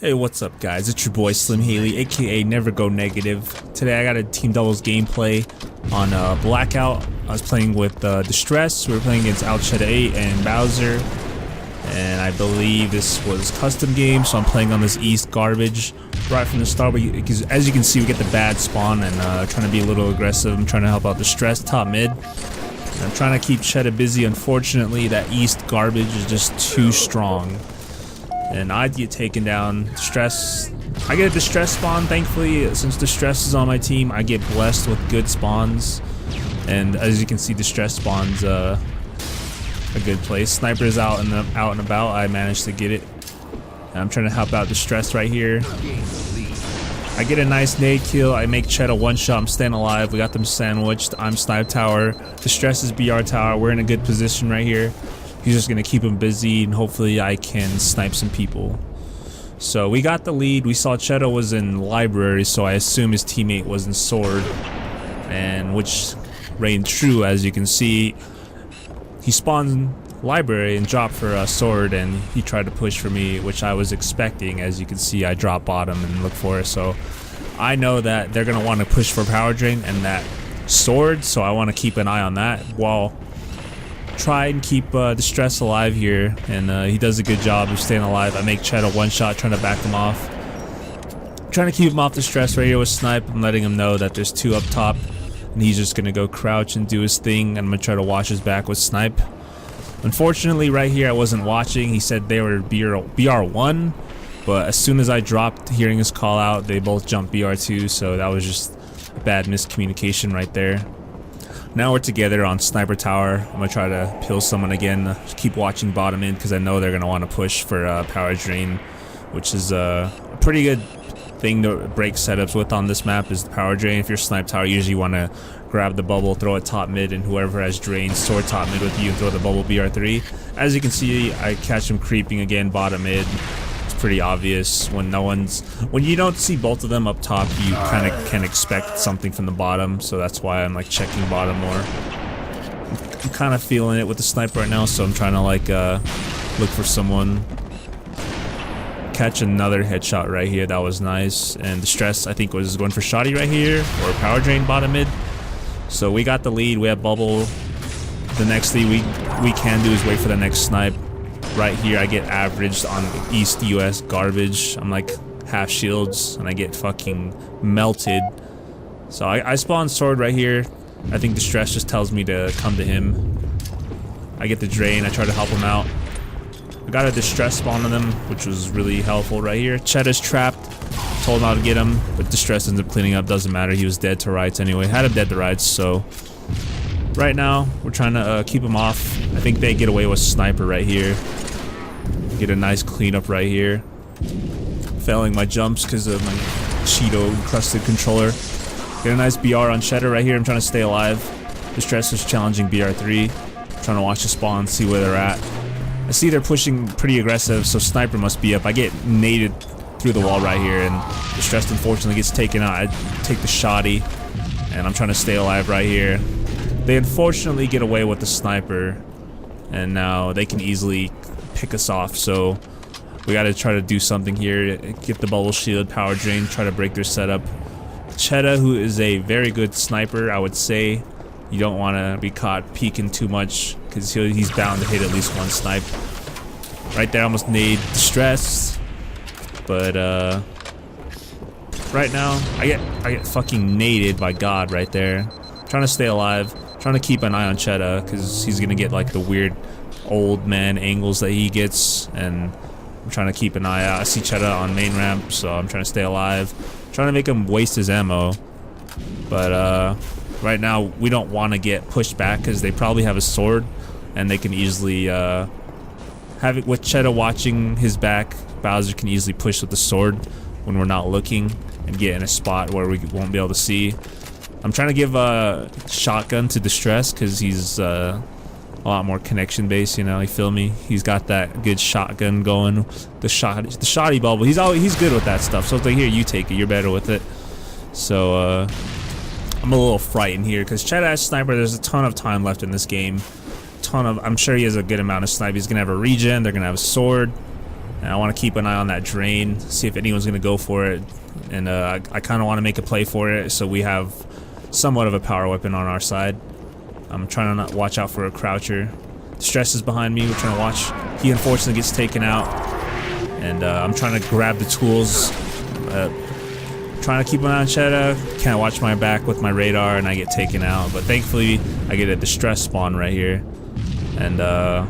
Hey, what's up guys? It's your boy Slim Haley, aka Never Go Negative. Today I got a team doubles gameplay on Blackout. I was playing with Distress. We were playing against LChedda8 and BowseR. And I believe this was custom game, so I'm playing on this East garbage right from the start. Because as you can see, we get the bad spawn and trying to be a little aggressive. I'm trying to help out Distress top mid. And I'm trying to keep Chedda busy. Unfortunately, that East garbage is just too strong. And I get taken down. Distress, I get a Distress spawn, thankfully. Since Distress is on my team, I get blessed with good spawns. And as you can see, Distress spawns a good place. Sniper's out and about. I managed to get it. And I'm trying to help out Distress right here. I get a nice nade kill. I make Chedda one shot. I'm staying alive. We got them sandwiched. I'm snipe tower. Distress is BR tower. We're in a good position right here. He's just gonna keep him busy, and hopefully I can snipe some people. So we got the lead. We saw Chedda was in library, so I assume his teammate was in sword, and which reigned true. As you can see, he spawned library and dropped for a sword, and he tried to push for me, which I was expecting. As you can see, I drop bottom and look for it, so I know that they're gonna want to push for power drain and that sword, so I want to keep an eye on that while try and keep Distress alive here, and he does a good job of staying alive. I make Chedda one shot, trying to back him off. Trying to keep him off Distress right here with snipe. I'm letting him know that there's two up top, and he's just gonna go crouch and do his thing, and I'm gonna try to watch his back with snipe. Unfortunately, right here I wasn't watching. He said they were BR1, but as soon as I dropped, hearing his call out, they both jumped BR2, so that was just bad miscommunication right there. Now we're together on sniper tower. I'm gonna try to kill someone again. Keep watching bottom in because I know they're gonna want to push for power drain, which is a pretty good thing to break setups with on this map. Is the power drain. If you're snipe tower, you usually want to grab the bubble, throw it top mid, and whoever has drain, sword top mid with you and throw the bubble BR3. As you can see, I catch him creeping again bottom mid. Pretty obvious when you don't see both of them up top. You kind of can expect something from the bottom, so that's why I'm like checking bottom more. I'm kind of feeling it with the sniper right now, so I'm trying to like look for someone. Catch another headshot right here. That was nice. And Distress, I think, was going for shotty right here, or power drain bottom mid. So we got the lead. We have bubble. The next thing we can do is wait for the next snipe. Right here I get averaged on East US garbage. I'm like half shields and I get fucking melted. So I spawn sword right here. I think Distress just tells me to come to him. I get the drain. I try to help him out. I got a Distress spawn on them, which was really helpful right here. Chedda's trapped. Told him how to get him, but Distress ends up cleaning up. Doesn't matter. He was dead to rights anyway. Had him dead to rights, so right now we're trying to keep him off. I think they get away with sniper right here. Get a nice cleanup right here. Failing my jumps because of my Cheeto encrusted controller. Get a nice BR on Chedda right here. I'm trying to stay alive. Distress is challenging BR3. Trying to watch the spawn, see where they're at. I see they're pushing pretty aggressive, so sniper must be up. I get naded through the wall right here, and Distress unfortunately gets taken out. I take the shotty, and I'm trying to stay alive right here. They unfortunately get away with the sniper, and now they can easily pick us off, so we got to try to do something here. Get the bubble shield, power drain, try to break their setup. Chedda, who is a very good sniper, I would say you don't want to be caught peeking too much because he's bound to hit at least one snipe. Right there, almost nade Distress, but right now I get fucking naded by God right there. Trying to stay alive, trying to keep an eye on Chedda because he's gonna get like the weird old man angles that he gets, and I'm trying to keep an eye out. I see Chedda on main ramp, so I'm trying to stay alive, trying to make him waste his ammo. But right now we don't want to get pushed back because they probably have a sword, and they can easily have it with Chedda watching his back. BowseR can easily push with the sword when we're not looking and get in a spot where we won't be able to see. I'm trying to give a shotgun to Distress because he's a lot more connection based, you know. You feel me? He's got that good shotgun going. The shotty bubble. He's good with that stuff. So it's like, here, you take it. You're better with it. So I'm a little frightened here because Chedda has sniper. There's a ton of time left in this game. I'm sure he has a good amount of snipe. He's gonna have a regen. They're gonna have a sword. And I want to keep an eye on that drain, see if anyone's going to go for it. And I kind of want to make a play for it so we have somewhat of a power weapon on our side. I'm trying to not watch out for a croucher. Stress is behind me. We're trying to watch. He unfortunately gets taken out. And I'm trying to grab the tools. Trying to keep an eye on Chedda. Can't watch my back with my radar and I get taken out. But thankfully, I get a distress spawn right here. And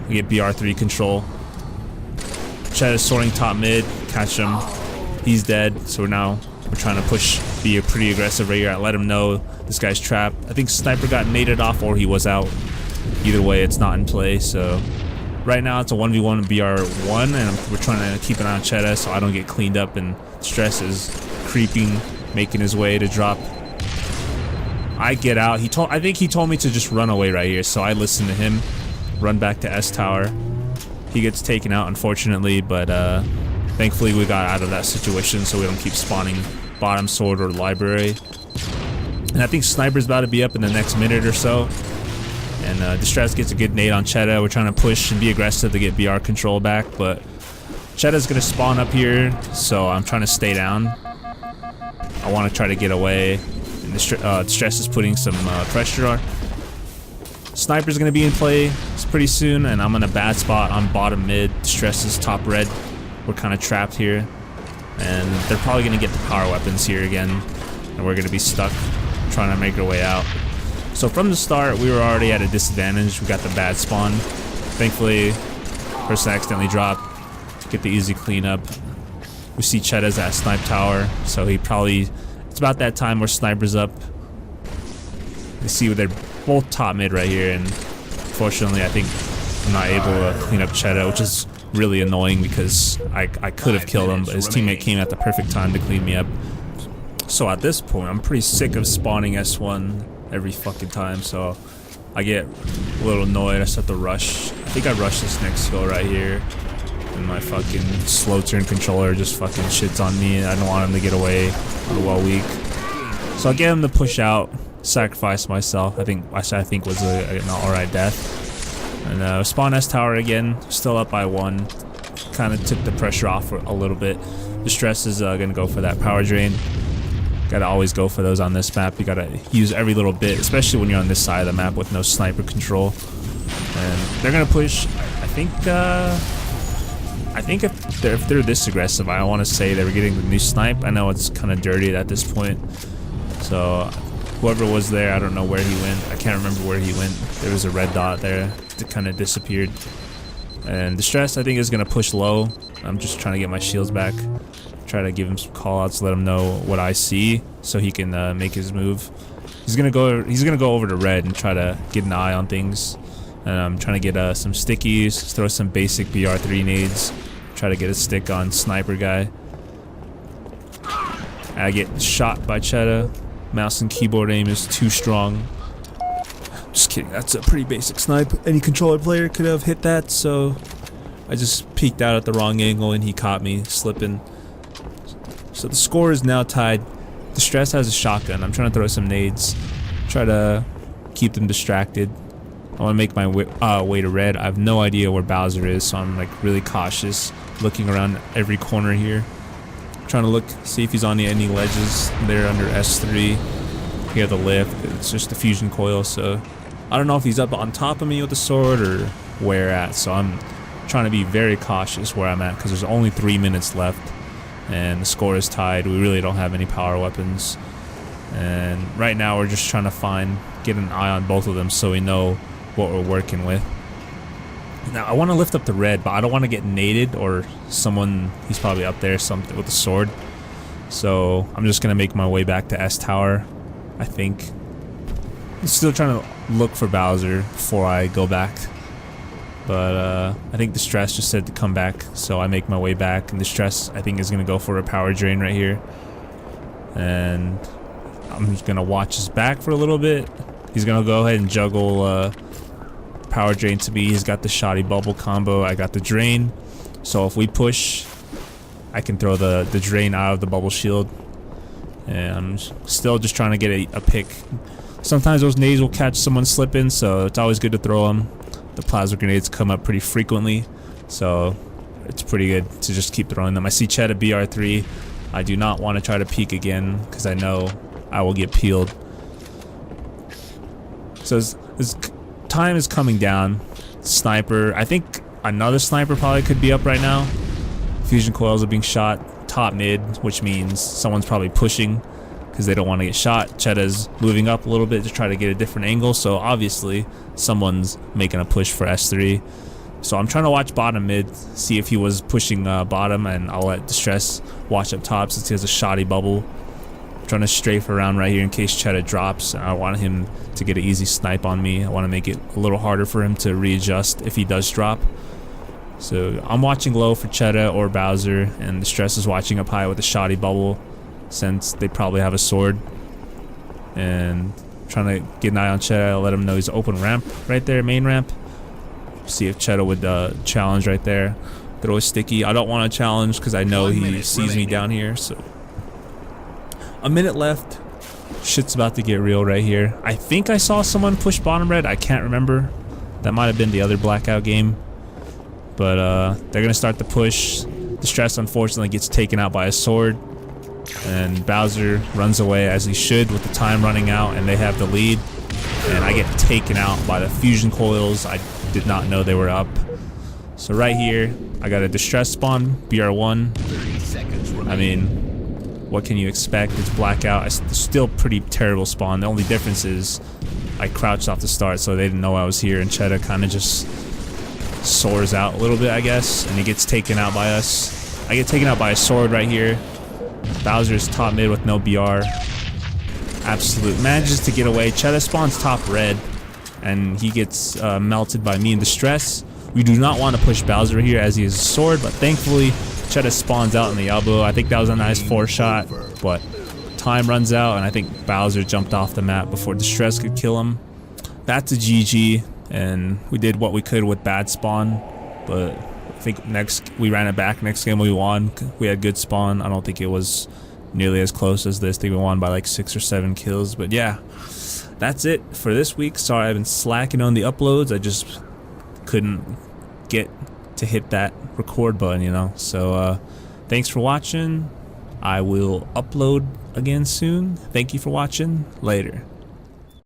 we get BR3 control. Chedda's sorting top mid. Catch him. He's dead. So we're trying to push, be pretty aggressive right here. I let him know this guy's trapped. I think Sniper got naded off or he was out. Either way, it's not in play. So right now it's a 1v1 BR1 and we're trying to keep an eye on Chedda so I don't get cleaned up, and Stress is creeping, making his way to drop. I get out. I think he told me to just run away right here, so I listen to him. Run back to S tower. He gets taken out unfortunately, but thankfully we got out of that situation so we don't keep spawning bottom sword or library. And I think Sniper's about to be up in the next minute or so. And Distress gets a good nade on Chedda. We're trying to push and be aggressive to get BR control back, but Chedda's gonna spawn up here, so I'm trying to stay down. I want to try to get away. And Distress is putting some pressure on. Sniper's gonna be in play. It's pretty soon, and I'm in a bad spot on bottom mid. Distress is top red. We're kind of trapped here, and they're probably gonna get the power weapons here again, and we're gonna be stuck trying to make our way out. So from the start, we were already at a disadvantage. We got the bad spawn. Thankfully, person accidentally dropped. Get the easy cleanup. We see Chedda's at Snipe Tower, so he probably, it's about that time where Sniper's up. You see they're both top mid right here, and unfortunately I think I'm not able to clean up Chedda, which is really annoying because I could have killed him, but his teammate came at the perfect time to clean me up. So at this point, I'm pretty sick of spawning S1 every fucking time, so I get a little annoyed. I start to rush. I think I rushed this next hill right here, and my fucking slow turn controller just fucking shits on me. I don't want him to get away on a well weak, so I get him to push out, sacrifice myself. I think was an alright death. And spawn S tower again, still up by 1. Kind of took the pressure off a little bit. Distress is gonna go for that power drain. Gotta always go for those on this map. You gotta use every little bit, especially when you're on this side of the map with no sniper control. And they're gonna push. I think if they're this aggressive, I want to say they were getting the new snipe. I know it's kind of dirty at this point. So whoever was there, I don't know where he went. I can't remember where he went. There was a red dot there that kind of disappeared. And Distress, I think, is gonna push low. I'm just trying to get my shields back. Try to give him some callouts, let him know what I see, so he can make his move. He's gonna go over to red and try to get an eye on things. And I'm trying to get some stickies, throw some basic BR3 nades, try to get a stick on Sniper guy. I get shot by Chedda. Mouse and keyboard aim is too strong. Just kidding, that's a pretty basic snipe. Any controller player could have hit that, so I just peeked out at the wrong angle and he caught me slipping. So the score is now tied. Distress has a shotgun. I'm trying to throw some nades, try to keep them distracted. I want to make my way to red. I have no idea where BowseR is, so I'm like really cautious, looking around every corner here, trying to look, see if he's on any ledges. They're under S3. Here the lift. It's just the fusion coil, so I don't know if he's up on top of me with the sword or where at. So I'm trying to be very cautious where I'm at because there's only 3 minutes left. And the score is tied. We really don't have any power weapons, and right now we're just trying to get an eye on both of them so we know what we're working with. Now I want to lift up the red, but I don't want to get naded or someone, he's probably up there something with a sword. So I'm just gonna make my way back to S tower. I think I'm still trying to look for BowseR before I go back. But I think Distress just said to come back, so I make my way back, and Distress, I think, is going to go for a power drain right here. And I'm just going to watch his back for a little bit. He's going to go ahead and juggle power drain to me. He's got the shoddy bubble combo. I got the drain. So if we push, I can throw the drain out of the bubble shield. And I'm still just trying to get a pick. Sometimes those nades will catch someone slipping, so it's always good to throw them. The plasma grenades come up pretty frequently, so it's pretty good to just keep throwing them. I see Chedda BR3. I do not want to try to peek again because I know I will get peeled. So his time is coming down. Sniper, I think another sniper probably could be up right now. Fusion coils are being shot top mid, which means someone's probably pushing because they don't want to get shot. Chedda's moving up a little bit to try to get a different angle, so obviously someone's making a push for S3. So I'm trying to watch bottom mid, see if he was pushing bottom, and I'll let Distress watch up top since he has a shoddy bubble. I'm trying to strafe around right here in case Chedda drops. I want him to get an easy snipe on me. I want to make it a little harder for him to readjust if he does drop. So I'm watching low for Chedda or BowseR, and Distress is watching up high with a shoddy bubble since they probably have a sword. And trying to get an eye on Chedda. I'll let him know he's open ramp right there, main ramp. See if Chedda would challenge right there. Throw a sticky. I don't want to challenge because I know he sees me down here. So a minute left. Shit's about to get real right here. I think I saw someone push bottom red. I can't remember. That might have been the other blackout game. But they're gonna start the push. Distress unfortunately gets taken out by a sword, and BowseR runs away as he should with the time running out, and they have the lead. And I get taken out by the fusion coils. I did not know they were up. So right here, I got a Distress spawn, BR1. I mean, what can you expect? It's blackout. It's still pretty terrible spawn. The only difference is I crouched off the start, so they didn't know I was here, and Chedda kind of just soars out a little bit, I guess, and he gets taken out by us. I get taken out by a sword right here. BowseR's top mid with no BR. Absolute manages to get away. Chedda spawns top red, and he gets melted by me in Distress. We do not want to push BowseR here as he has a sword, but thankfully Chedda spawns out in the elbow. I think that was a nice 4-shot, but time runs out, and I think BowseR jumped off the map before Distress could kill him. That's a GG. And we did what we could with bad spawn, but I think we ran it back. Next game we won. We had good spawn. I don't think it was nearly as close as this. I think we won by like 6 or 7 kills. But yeah, that's it for this week. Sorry I've been slacking on the uploads. I just couldn't get to hit that record button, you know. So thanks for watching. I will upload again soon. Thank you for watching. Later.